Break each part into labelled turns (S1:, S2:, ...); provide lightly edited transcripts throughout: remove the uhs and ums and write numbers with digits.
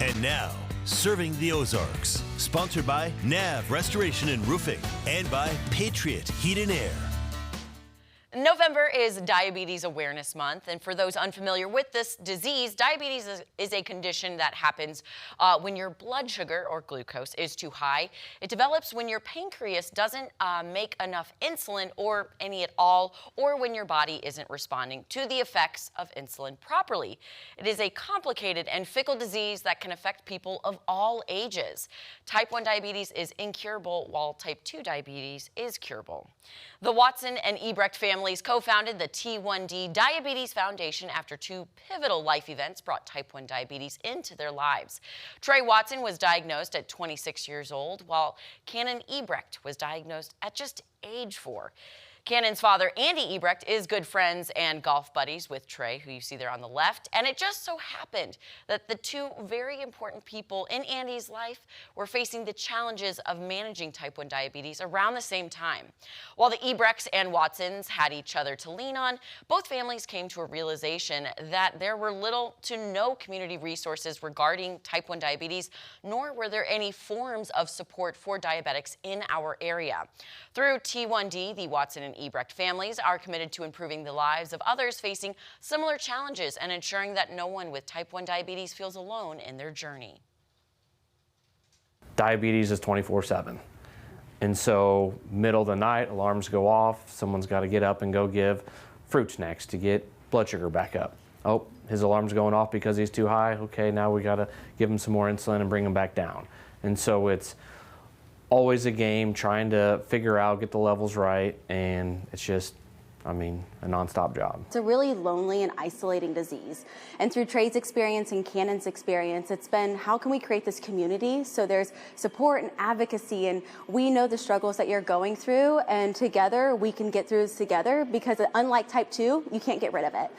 S1: And now, Serving the Ozarks, sponsored by NAV Restoration and Roofing and by Patriot Heat and Air.
S2: November is Diabetes Awareness Month, and for those unfamiliar with this disease, diabetes is a condition that happens when your blood sugar or glucose is too high. It develops when your pancreas doesn't make enough insulin or any at all, or when your body isn't responding to the effects of insulin properly. It is a complicated and fickle disease that can affect people of all ages. Type 1 diabetes is incurable, while type 2 diabetes is curable. The Watson and Ebrecht families co-founded the T1D Diabetes Foundation after two pivotal life events brought type 1 diabetes into their lives. Trey Watson was diagnosed at 26 years old, while Cannon Ebrecht was diagnosed at just age 4. Cannon's father, Andy Ebrecht, is good friends and golf buddies with Trey, who you see there on the left, and it just so happened that the two very important people in Andy's life were facing the challenges of managing type 1 diabetes around the same time. While the Ebrechts and Watsons had each other to lean on, both families came to a realization that there were little to no community resources regarding type 1 diabetes, nor were there any forms of support for diabetics in our area. Through T1D, the Watson and Ebrecht families are committed to improving the lives of others facing similar challenges and ensuring that no one with type 1 diabetes feels alone in their journey.
S3: Diabetes is 24/7. And so middle of the night, alarms go off, someone's got to get up and go give fruit snacks to get blood sugar back up. Oh, his alarm's going off because he's too high. Okay, now we got to give him some more insulin and bring him back down. And so it's always a game trying to figure out, get the levels right, and it's just, a nonstop job.
S4: It's a really lonely and isolating disease. And through Trey's experience and Cannon's experience, it's been, how can we create this community so there's support and advocacy, and we know the struggles that you're going through, and together we can get through this together, because unlike type 2, you can't get rid of it.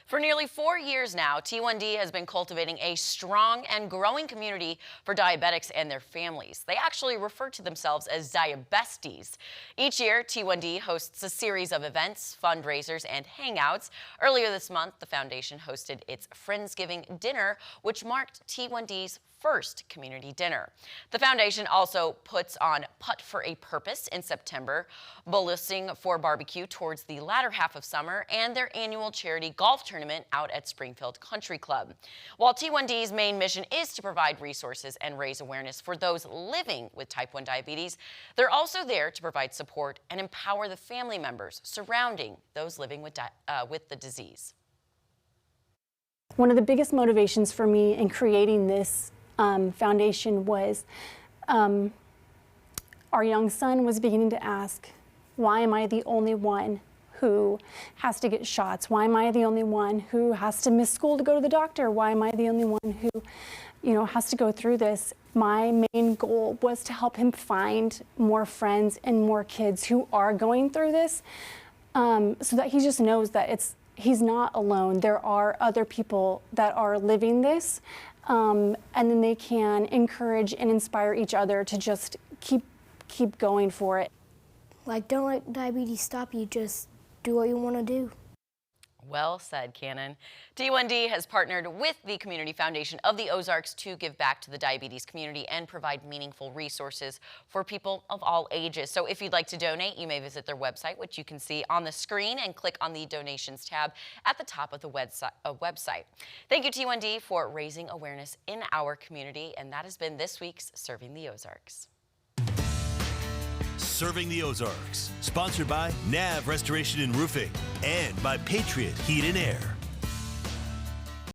S2: For nearly 4 years now, T1D has been cultivating a strong and growing community for diabetics and their families. They actually refer to themselves as Diabesties. Each year, T1D hosts a series of events, fundraisers, and hangouts. Earlier this month, the foundation hosted its Friendsgiving dinner, which marked T1D's first community dinner. The foundation also puts on Putt for a Purpose in September, Bowling for Barbecue towards the latter half of summer, and their annual charity golf tournament out at Springfield Country Club. While T1D's main mission is to provide resources and raise awareness for those living with type 1 diabetes, they're also there to provide support and empower the family members surrounding those living with the disease.
S5: One of the biggest motivations for me in creating this foundation was our young son was beginning to ask, why am I the only one who has to get shots? Why am I the only one who has to miss school to go to the doctor? Why am I the only one who, has to go through this? My main goal was to help him find more friends and more kids who are going through this, so that he just knows that he's not alone. There are other people that are living this, and then they can encourage and inspire each other to just keep going for it.
S6: Don't let diabetes stop you, just do what you want to do.
S2: Well said, Cannon. T1D has partnered with the Community Foundation of the Ozarks to give back to the diabetes community and provide meaningful resources for people of all ages. So if you'd like to donate, you may visit their website, which you can see on the screen, and click on the donations tab at the top of the website. Thank you, T1D, for raising awareness in our community. And that has been this week's Serving the Ozarks.
S1: Serving the Ozarks, sponsored by NAV Restoration and Roofing and by Patriot Heat and Air.